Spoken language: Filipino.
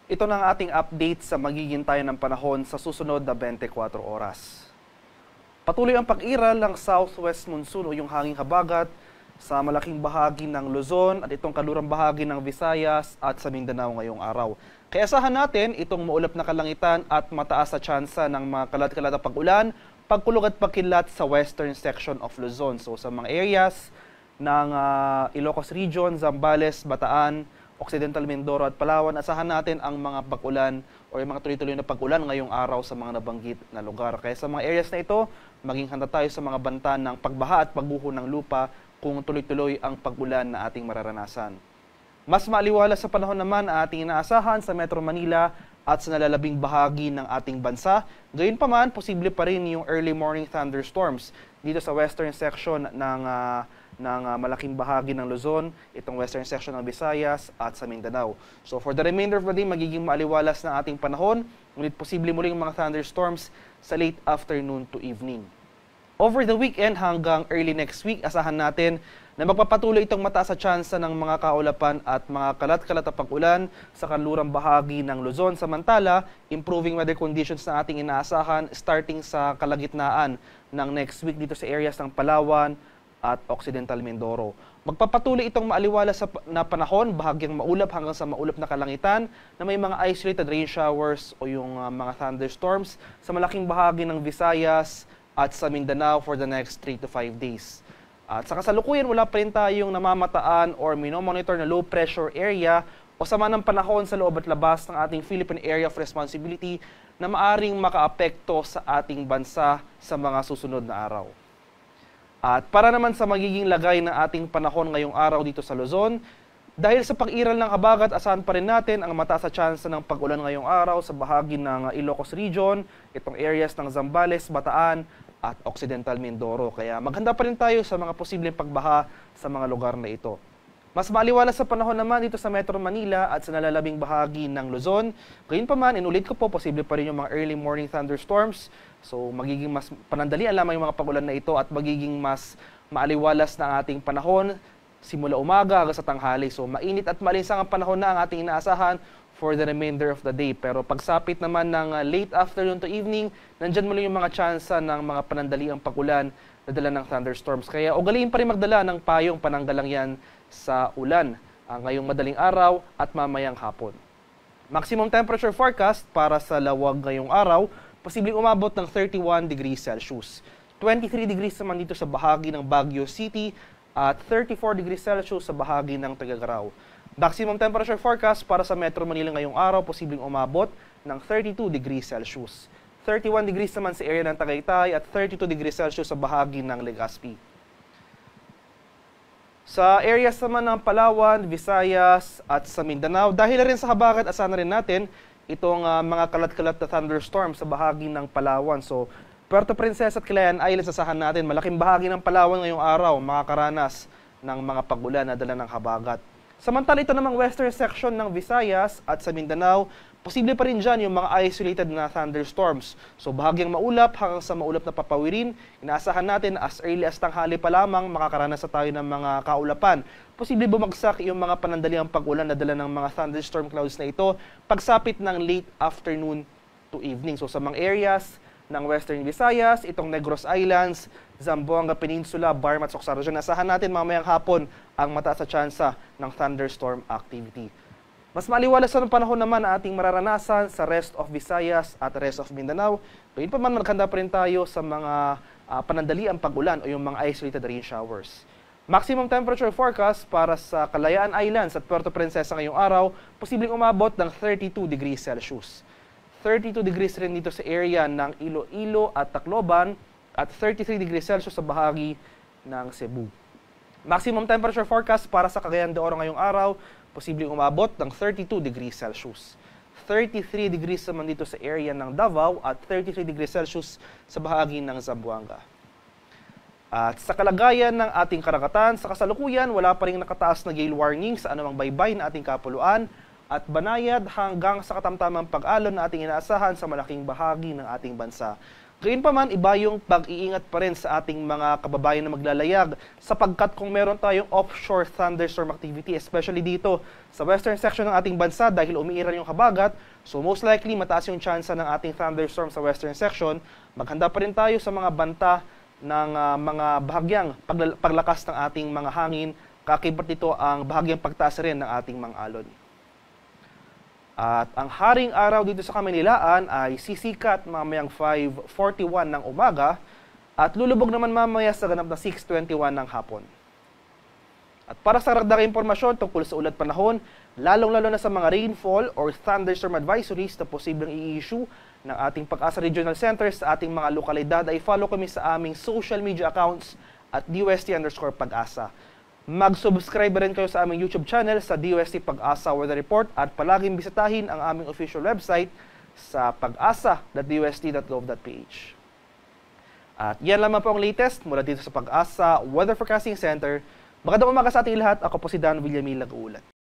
Ito na ang ating update sa magiging tayo ng panahon sa susunod na 24 oras. Patuloy ang pag-iral ng southwest monsoon o yung hanging habagat sa malaking bahagi ng Luzon at itong kalurang bahagi ng Visayas at sa Mindanao ngayong araw. Kaya asahan natin itong maulap na kalangitan at mataas sa tsansa ng mga kalat-kalat na pag-ulan, pagkulog at pagkilat sa western section of Luzon. So sa mga areas ng Ilocos Region, Zambales, Bataan, Occidental Mindoro at Palawan, asahan natin ang mga pag-ulan o yung mga tuloy-tuloy na pag-ulan ngayong araw sa mga nabanggit na lugar. Kaya sa mga areas na ito, maging handa tayo sa mga banta ng pagbaha at pagguho ng lupa kung tuloy-tuloy ang pag-ulan na ating mararanasan. Mas maaliwala sa panahon naman ang ating inaasahan sa Metro Manila at sa nalalabing bahagi ng ating bansa. Gayunpaman, posible pa rin yung early morning thunderstorms dito sa western section ng malaking bahagi ng Luzon, itong western section ng Visayas at sa Mindanao. So for the remainder of the day, magiging maaliwalas ng ating panahon, ngunit posible muling mga thunderstorms sa late afternoon to evening. Over the weekend hanggang early next week, asahan natin na magpapatuloy itong mataas sa tsansa ng mga kaulapan at mga kalat-kalat na pag-ulan sa kanlurang bahagi ng Luzon. Samantala, improving weather conditions na ating inaasahan starting sa kalagitnaan ng next week dito sa areas ng Palawan at Occidental Mindoro. Magpapatuloy itong maaliwalas na panahon, bahagyang maulap hanggang sa maulap na kalangitan na may mga isolated rain showers o yung mga thunderstorms sa malaking bahagi ng Visayas at sa Mindanao for the next 3 to 5 days. At sa kasalukuyan, wala pa rin tayong namamataan or minomonitor na low pressure area o sama ng panahon sa loob at labas ng ating Philippine Area of Responsibility na maaring makaapekto sa ating bansa sa mga susunod na araw. At para naman sa magiging lagay ng ating panahon ngayong araw dito sa Luzon, dahil sa pag-iral ng habagat, asahan pa rin natin ang mataas na tsansa ng pag-ulan ngayong araw sa bahagi ng Ilocos Region, itong areas ng Zambales, Bataan at Occidental Mindoro. Kaya maghanda pa rin tayo sa mga posibleng pagbaha sa mga lugar na ito. Mas maaliwalas sa panahon naman dito sa Metro Manila at sa nalalabing bahagi ng Luzon. Gayunpaman, inulit ko po, posible pa rin yung mga early morning thunderstorms. So magiging mas panandalian lamang yung mga pag-ulan na ito at magiging mas maaliwalas na ang ating panahon simula umaga hanggang sa tanghali. So mainit at malinsang ang panahon na ang ating inaasahan for the remainder of the day. Pero pagsapit naman ng late afternoon to evening, nandyan muli yung mga tsansa ng mga panandaliang pag-ulan na dala ng thunderstorms. Kaya ugaliin pa rin magdala ng payong pananggalang yan sa ulan ngayong madaling araw at mamayang hapon. Maximum temperature forecast para sa Lawag ngayong araw, posibleng umabot ng 31 degrees Celsius. 23 degrees naman dito sa bahagi ng Baguio City at 34 degrees Celsius sa bahagi ng Tuguegarao. Maximum temperature forecast para sa Metro Manila ngayong araw, posibleng umabot ng 32 degrees Celsius. 31 degrees naman sa area ng Tagaytay at 32 degrees Celsius sa bahagi ng Legazpi. Sa areas naman ng Palawan, Visayas at sa Mindanao, dahil rin sa habagat, asahan na rin natin itong mga kalat-kalat na thunderstorm sa bahagi ng Palawan. So, Puerto Princesa at Calayan Islands, asahan natin malaking bahagi ng Palawan ngayong araw makakaranas ng mga pag-ulan na dala ng habagat. Samantala ito namang western section ng Visayas at sa Mindanao, posible pa rin dyan yung mga isolated na thunderstorms. So bahagyang maulap hanggang sa maulap na papawirin, inaasahan natin as early as tanghali pa lamang makakaranas na tayo ng mga kaulapan. Posible bumagsak yung mga panandaliang pag-ulan na dala ng mga thunderstorm clouds na ito pagsapit ng late afternoon to evening. So sa mga areas ng Western Visayas, itong Negros Islands, Zamboanga Peninsula, Barmat, Soxaro, asahan natin mamayang hapon ang mataas na tsansa ng thunderstorm activity. Mas maliwalas sa panahon naman na ating mararanasan sa rest of Visayas at rest of Mindanao. Gayun pa man, maghanda pa rin tayo sa mga panandaliang pag-ulan o yung mga isolated rain showers. Maximum temperature forecast para sa Kalayaan Islands at Puerto Princesa ngayong araw, posibleng umabot ng 32 degrees Celsius. 32 degrees rin dito sa area ng Iloilo at Tacloban at 33 degrees Celsius sa bahagi ng Cebu. Maximum temperature forecast para sa Cagayan de Oro ngayong araw, posibleng umabot ng 32 degrees Celsius. 33 degrees naman dito sa area ng Davao at 33 degrees Celsius sa bahagi ng Zamboanga. At sa kalagayan ng ating karagatan, sa kasalukuyan, wala pa rin nakataas na gale warning sa anumang baybay na ating kapuluan at banayad hanggang sa katamtamang pag-alon na ating inaasahan sa malaking bahagi ng ating bansa. Gayunpaman, iba yung pag-iingat pa rin sa ating mga kababayan na maglalayag sapagkat kung meron tayong offshore thunderstorm activity, especially dito sa western section ng ating bansa dahil umiiral yung habagat, so most likely mataas yung chance ng ating thunderstorm sa western section. Maghanda pa rin tayo sa mga banta ng mga bahagyang paglakas ng ating mga hangin, kakibat dito ang bahagyang pagtaas rin ng ating mga alon. At ang haring araw dito sa Kamaynilaan ay sisikat mamayang 5:41 ng umaga at lulubog naman mamaya sa ganap na 6:21 ng hapon. At para sa karagdagang impormasyon tungkol sa ulat panahon, lalong-lalo na sa mga rainfall or thunderstorm advisories na posibleng i-issue ng ating Pag-asa Regional Center sa ating mga lokalidad, ay follow kami sa aming social media accounts at DOST_Pag-asa. Mag-subscribe rin kayo sa aming YouTube channel sa DOST Pag-asa Weather Report at palaging bisitahin ang aming official website sa pag-asa.dost.gov.ph. At yan lamang po ang latest mula dito sa Pag-asa Weather Forecasting Center. Magandang umaga sa ating lahat. Ako po si Dan Villamil nag-uulat.